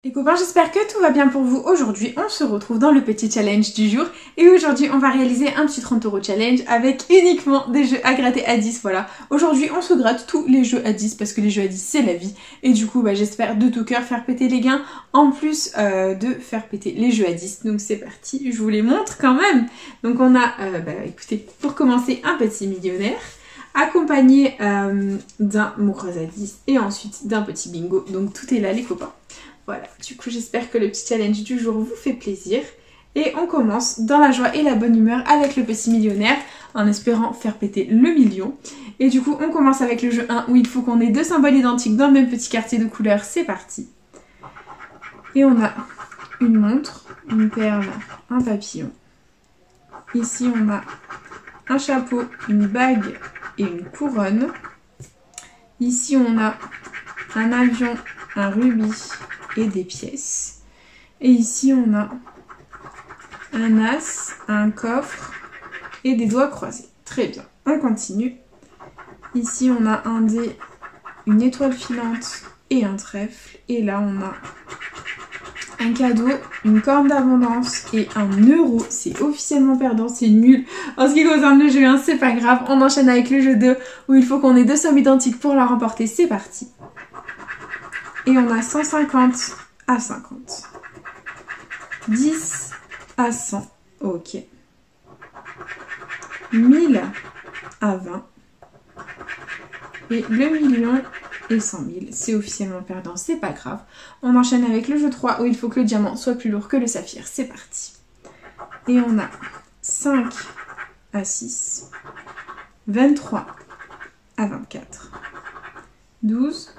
Les copains, j'espère que tout va bien pour vous. Aujourd'hui, on se retrouve dans le petit challenge du jour. Et aujourd'hui, on va réaliser un petit 30 € challenge avec uniquement des jeux à gratter à 10, voilà. Aujourd'hui, on se gratte tous les jeux à 10 parce que les jeux à 10, c'est la vie. Et du coup, j'espère de tout cœur faire péter les gains en plus de faire péter les jeux à 10. Donc c'est parti, je vous les montre quand même. Donc on a, écoutez, pour commencer, un petit millionnaire accompagné d'un mot croisé à 10 et ensuite d'un petit bingo. Donc tout est là, les copains. Voilà, du coup j'espère que le petit challenge du jour vous fait plaisir. Et on commence dans la joie et la bonne humeur avec le petit millionnaire en espérant faire péter le million. Et du coup on commence avec le jeu 1 où il faut qu'on ait deux symboles identiques dans le même petit quartier de couleurs. C'est parti. Et on a une montre, une perle, un papillon. Ici on a un chapeau, une bague et une couronne. Ici on a un avion, un rubis et des pièces. Et ici on a un as, un coffre et des doigts croisés. Très bien, on continue. Ici on a un dé, une étoile filante et un trèfle. Et là on a un cadeau, une corne d'abondance et un euro. C'est officiellement perdant, c'est nul. En ce qui concerne le jeu 1, c'est pas grave. On enchaîne avec le jeu 2 où il faut qu'on ait deux sommes identiques pour la remporter. C'est parti. Et on a 150 à 50. 10 à 100. Ok. 1000 à 20. Et le million et 100 000. C'est officiellement perdant, c'est pas grave. On enchaîne avec le jeu 3 où il faut que le diamant soit plus lourd que le saphir. C'est parti. Et on a 5 à 6. 23 à 24. 12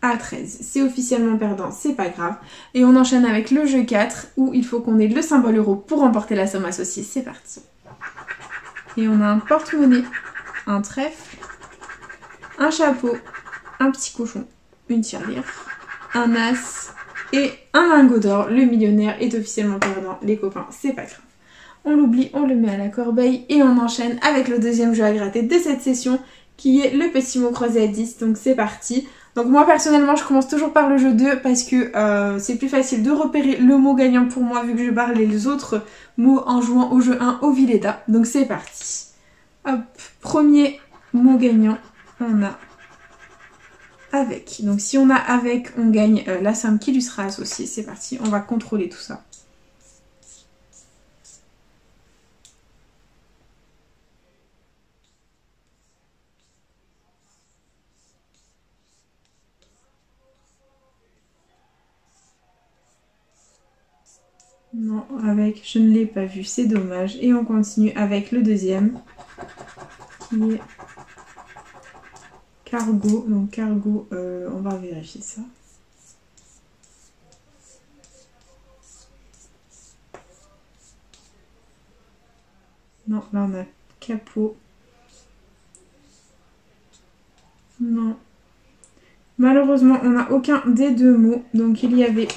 à 13. C'est officiellement perdant, c'est pas grave. Et on enchaîne avec le jeu 4 où il faut qu'on ait le symbole euro pour remporter la somme associée. C'est parti. Et on a un porte-monnaie, un trèfle, un chapeau, un petit cochon, une tirelire, un as et un lingot d'or. Le millionnaire est officiellement perdant, les copains, c'est pas grave. On l'oublie, on le met à la corbeille et on enchaîne avec le deuxième jeu à gratter de cette session qui est le petit mot croisé à 10. Donc c'est parti. Donc moi personnellement je commence toujours par le jeu 2 parce que c'est plus facile de repérer le mot gagnant pour moi vu que je barre les autres mots en jouant au jeu 1 au Villeda. Donc c'est parti. Hop, premier mot gagnant, on a avec. Donc si on a avec, on gagne la somme qui lui sera associée. C'est parti, on va contrôler tout ça. Non, avec, je ne l'ai pas vu, c'est dommage. Et on continue avec le deuxième, qui est cargo. Donc cargo, on va vérifier ça. Non, là on a capot. Non. Malheureusement, on n'a aucun des deux mots. Donc il y avait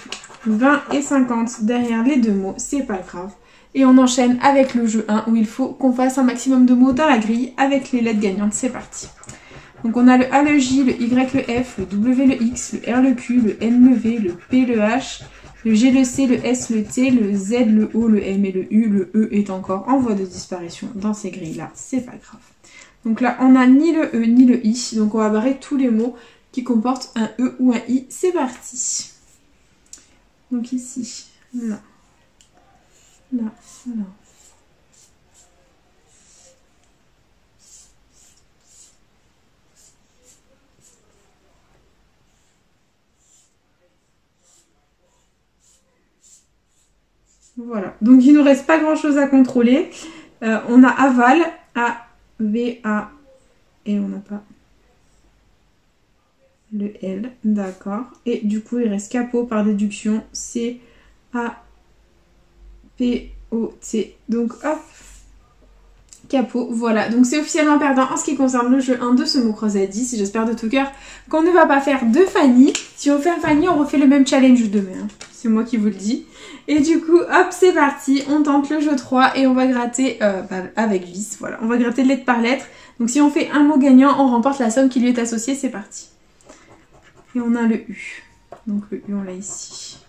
20 et 50 derrière les deux mots, c'est pas grave. Et on enchaîne avec le jeu 1 où il faut qu'on fasse un maximum de mots dans la grille avec les lettres gagnantes, c'est parti. Donc on a le A, le J, le Y, le F, le W, le X, le R, le Q, le N, le V, le P, le H, le G, le C, le S, le T, le Z, le O, le M et le U. Le E est encore en voie de disparition dans ces grilles-là, c'est pas grave. Donc là, on n'a ni le E ni le I, donc on va barrer tous les mots qui comportent un E ou un I, c'est parti. Donc ici, là, là, là. Voilà, donc il ne nous reste pas grand chose à contrôler. On a aval, A, V, A, et on n'a pas le L, d'accord. Et du coup, il reste capot par déduction, C, A, P, O, T. Donc hop, capot, voilà. Donc c'est officiellement perdant en ce qui concerne le jeu 1 de ce mot croisé à 10. J'espère de tout cœur qu'on ne va pas faire de Fanny. Si on fait un Fanny, on refait le même challenge demain. Hein. C'est moi qui vous le dis. Et du coup, hop, c'est parti. On tente le jeu 3 et on va gratter avec vis. Voilà, on va gratter lettre par lettre. Donc si on fait un mot gagnant, on remporte la somme qui lui est associée. C'est parti. Et on a le U. Donc le U, on l'a ici.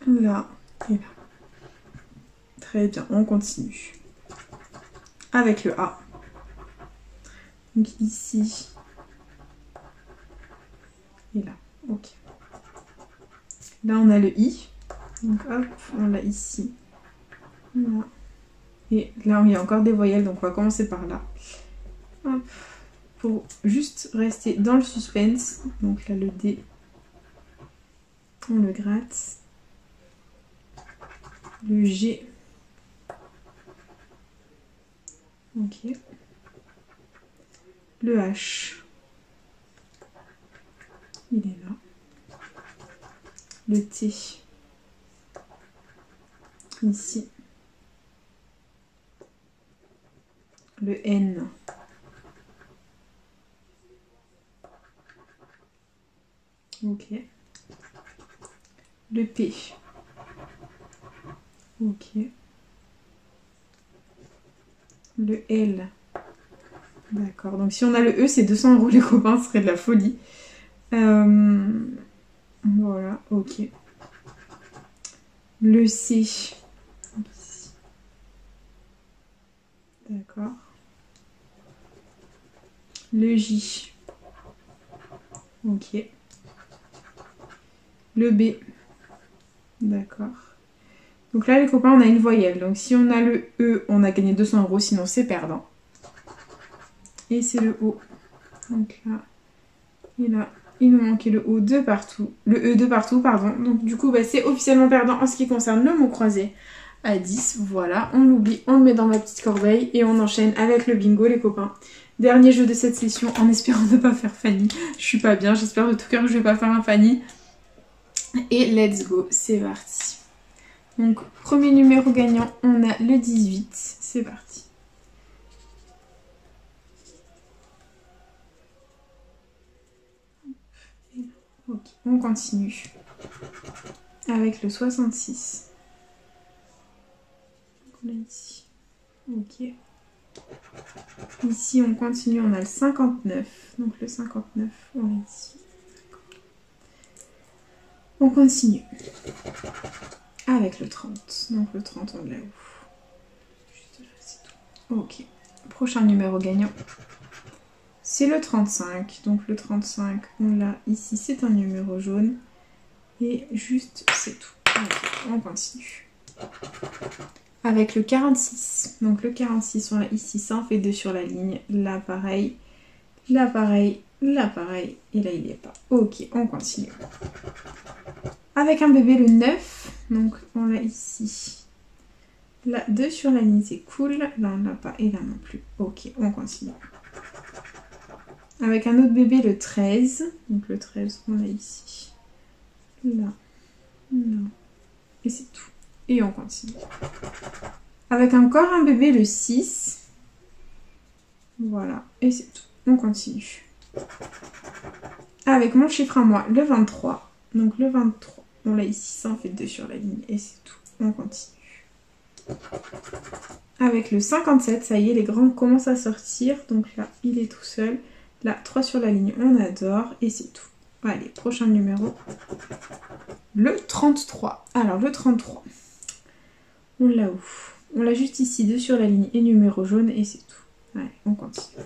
Là et là. Très bien, on continue. Avec le A. Donc ici. Et là. Ok. Là, on a le I. Donc hop, on l'a ici. Là. Et là, il y a encore des voyelles, donc on va commencer par là. Hop. Pour juste rester dans le suspense. Donc là, le D. On le gratte. Le G. Ok. Le H. Il est là. Le T. Ici. Le N. Ok. Le P. Ok. Le L. D'accord. Donc si on a le E, c'est 200 € les copains, ce serait de la folie. Voilà, ok. Le C. D'accord. Le J. Ok. Le B. D'accord. Donc là, les copains, on a une voyelle. Donc si on a le E, on a gagné 200 €, sinon c'est perdant. Et c'est le O. Donc là, et là, il nous manquait le O de partout. Le E de partout, pardon. Donc du coup, bah, c'est officiellement perdant en ce qui concerne le mot croisé à 10. Voilà, on l'oublie, on le met dans ma petite corbeille et on enchaîne avec le bingo, les copains. Dernier jeu de cette session en espérant ne pas faire Fanny. Je suis pas bien, j'espère de tout cœur que je vais pas faire un Fanny. Et let's go, c'est parti. Donc, premier numéro gagnant, on a le 18. C'est parti. Ok, on continue. Avec le 66. On a ici. Ok. Ici, on continue, on a le 59. Donc le 59, on est ici. On continue. Avec le 30. Donc le 30, on l'a où? Juste là, c'est tout. Ok. Prochain numéro gagnant. C'est le 35. Donc le 35, on l'a ici. C'est un numéro jaune. Et juste, c'est tout. Ok, on continue. Avec le 46. Donc le 46, on l'a ici. Ça en fait 2 sur la ligne. Là, pareil. Là, pareil. Là, pareil. Et là, il n'y est pas. Ok, on continue. Avec un bébé, le 9. Donc, on l'a ici. Là, 2 sur la ligne, c'est cool. Là, on ne l'a pas. Et là non plus. Ok, on continue. Avec un autre bébé, le 13. Donc, le 13, on l'a ici. Là. Là. Et c'est tout. Et on continue. Avec encore un bébé, le 6. Voilà. Et c'est tout. On continue. Avec mon chiffre à moi, le 23. Donc le 23, on l'a ici, ça en fait 2 sur la ligne. Et c'est tout. On continue. Avec le 57, ça y est, les grands commencent à sortir. Donc là, il est tout seul. Là, 3 sur la ligne, on adore. Et c'est tout. Allez, prochain numéro. Le 33. Alors, le 33. On l'a où? On l'a juste ici, 2 sur la ligne et numéro jaune. Et c'est tout. Allez, on continue.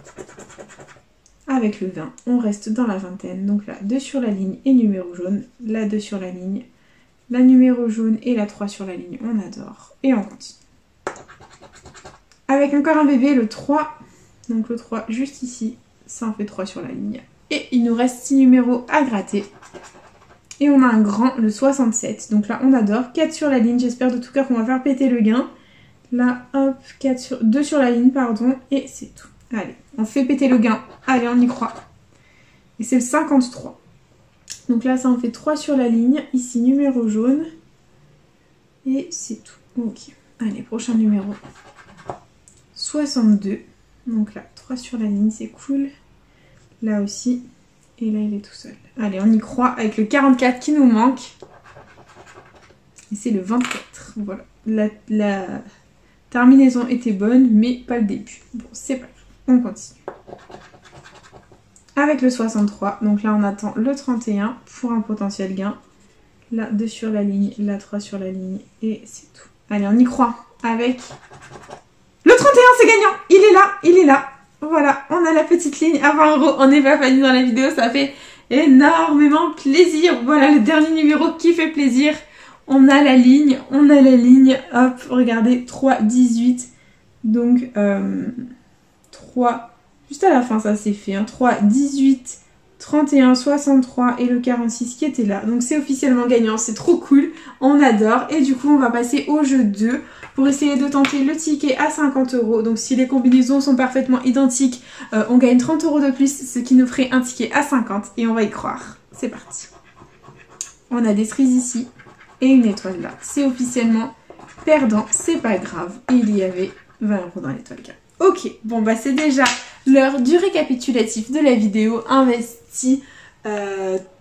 Avec le 20, on reste dans la vingtaine. Donc là, 2 sur la ligne et numéro jaune. Là, 2 sur la ligne. La numéro jaune et la 3 sur la ligne. On adore. Et on continue. Avec encore un bébé, le 3. Donc le 3 juste ici. Ça en fait 3 sur la ligne. Et il nous reste 6 numéros à gratter. Et on a un grand, le 67. Donc là, on adore. 4 sur la ligne. J'espère de tout cœur qu'on va faire péter le gain. Là, hop, 2 sur la ligne, pardon. Et c'est tout. Allez, on fait péter le gain. Allez, on y croit. Et c'est le 53. Donc là, ça en fait 3 sur la ligne. Ici, numéro jaune. Et c'est tout. Ok. Allez, prochain numéro. 62. Donc là, 3 sur la ligne, c'est cool. Là aussi. Et là, il est tout seul. Allez, on y croit avec le 44 qui nous manque. Et c'est le 24. Voilà. La terminaison était bonne, mais pas le début. Bon, c'est pas grave. On continue. avec le 63. Donc là, on attend le 31 pour un potentiel gain. Là, 2 sur la ligne, là, 3 sur la ligne et c'est tout. Allez, on y croit avec le 31, c'est gagnant. Il est là, il est là. Voilà, on a la petite ligne à 20 €. On n'est pas fanny dans la vidéo, ça fait énormément plaisir. Voilà le dernier numéro qui fait plaisir. On a la ligne, hop, regardez, 3, 18. Donc, 3, juste à la fin ça s'est fait, hein, 3, 18, 31, 63 et le 46 qui était là. Donc c'est officiellement gagnant, c'est trop cool, on adore. Et du coup on va passer au jeu 2 pour essayer de tenter le ticket à 50 €. Donc si les combinaisons sont parfaitement identiques, on gagne 30 € de plus, ce qui nous ferait un ticket à 50 et on va y croire. C'est parti. On a des cerises ici et une étoile là. C'est officiellement perdant, c'est pas grave. Et il y avait 20 € dans l'étoile K. Ok, bon bah c'est déjà l'heure du récapitulatif de la vidéo. Investi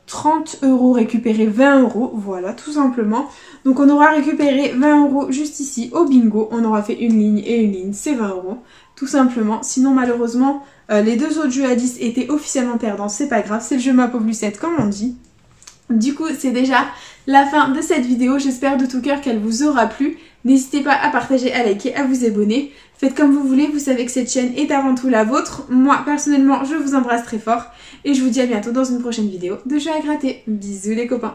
30 €, récupéré 20 €, voilà tout simplement. Donc on aura récupéré 20 € juste ici au bingo. On aura fait une ligne et une ligne, c'est 20 € tout simplement. Sinon malheureusement les deux autres jeux à 10 étaient officiellement perdants, c'est pas grave, c'est le jeu Map au plus 7 comme on dit. Du coup c'est déjà la fin de cette vidéo, j'espère de tout cœur qu'elle vous aura plu. N'hésitez pas à partager, à liker, à vous abonner. Faites comme vous voulez, vous savez que cette chaîne est avant tout la vôtre. Moi personnellement je vous embrasse très fort et je vous dis à bientôt dans une prochaine vidéo de jeux à gratter. Bisous les copains.